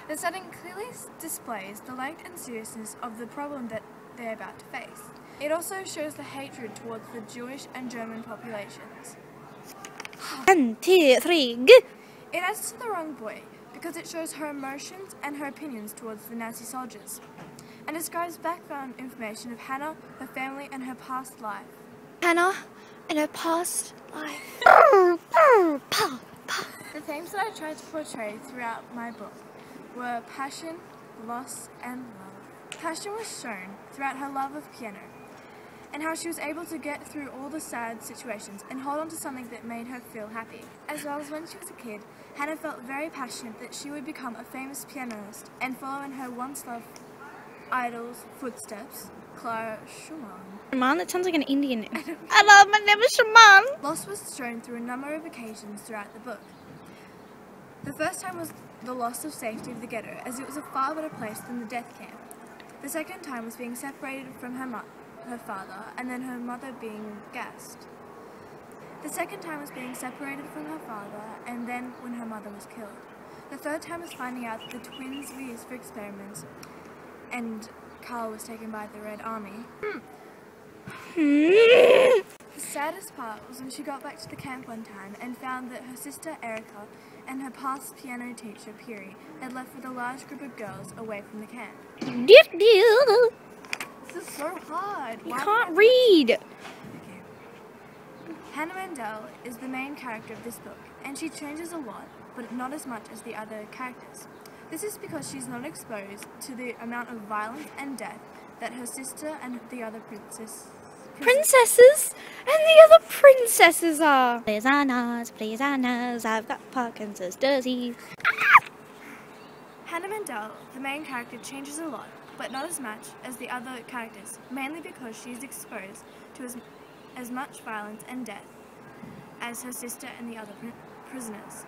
The setting clearly displays the length and seriousness of the problem that they're about to face. It also shows the hatred towards the Jewish and German populations. 1, 2, 3, go! It adds to the wrong boy because it shows her emotions and her opinions towards the Nazi soldiers, and describes background information of Hannah, her family, and her past life. Hannah and her past life. The themes that I tried to portray throughout my book were passion, loss, and love. Passion was shown throughout her love of piano, and how she was able to get through all the sad situations and hold on to something that made her feel happy. As well as when she was a kid, Hannah felt very passionate that she would become a famous pianist and follow in her once-loved idol's footsteps, Clara Schumann. Shaman? That sounds like an Indian name. I love my name is Shaman. Loss was shown through a number of occasions throughout the book. The first time was the loss of safety of the ghetto, as it was a far better place than the death camp. The second time was being separated from her father, and then her mother being gassed. The second time was being separated from her father, and then when her mother was killed. The third time was finding out that the twins were used for experiments, and Carl was taken by the Red Army. The saddest part was when she got back to the camp one time and found that her sister Erica and her past piano teacher Piri had left with a large group of girls away from the camp. This is so hard. You can't read. Okay. Hannah Mandel is the main character of this book, and she changes a lot, but not as much as the other characters. This is because she's not exposed to the amount of violence and death that her sister and the other princesses and the other princesses are. Please Annas, I've got Parkinson's disease. Hannah Mandel, the main character, changes a lot, but not as much as the other characters, mainly because she is exposed to as much violence and death as her sister and the other prisoners.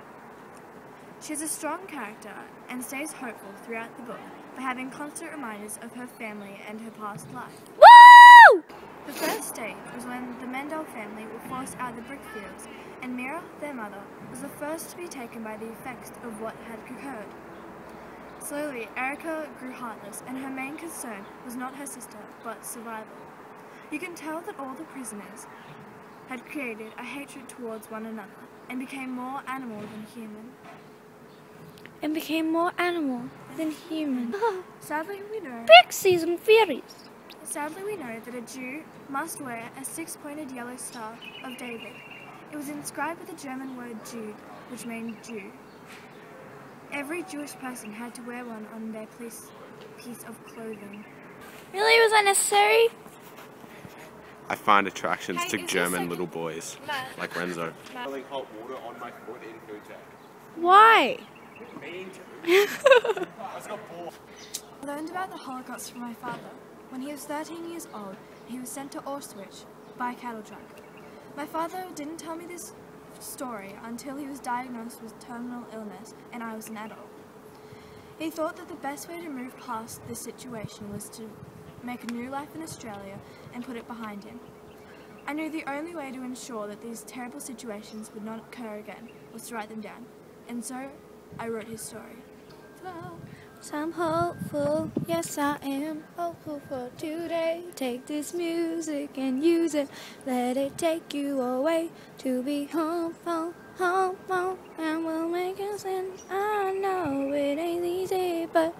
She is a strong character and stays hopeful throughout the book by having constant reminders of her family and her past life. Woo! The first stage was when the Mandel family were forced out of the brick fields, and Mira, their mother, was the first to be taken by the effects of what had occurred. Slowly, Erica grew heartless, and her main concern was not her sister, but survival. You can tell that all the prisoners had created a hatred towards one another, and became more animal than human. Sadly, we know Pixies and fairies. Sadly, we know that a Jew must wear a six-pointed yellow star of David. It was inscribed with the German word Jude, which means Jew. Every Jewish person had to wear one on their piece of clothing. Really? Was that necessary? I find attractions Hey, to is this German like- little boys, like Renzo. Boiling hot water on my foot in food tech. Why? Mean to. I got bored. I learned about the Holocaust from my father. When he was 13 years old, he was sent to Auschwitz by a cattle truck. My father didn't tell me this story until he was diagnosed with terminal illness and I was an adult. He thought that the best way to move past this situation was to make a new life in Australia and put it behind him. I knew the only way to ensure that these terrible situations would not occur again was to write them down, and so I wrote his story. Ta-da! So I'm hopeful, yes I am hopeful for today. Take this music and use it, let it take you away to be hopeful, hopeful, and we'll make it sense. I know it ain't easy, but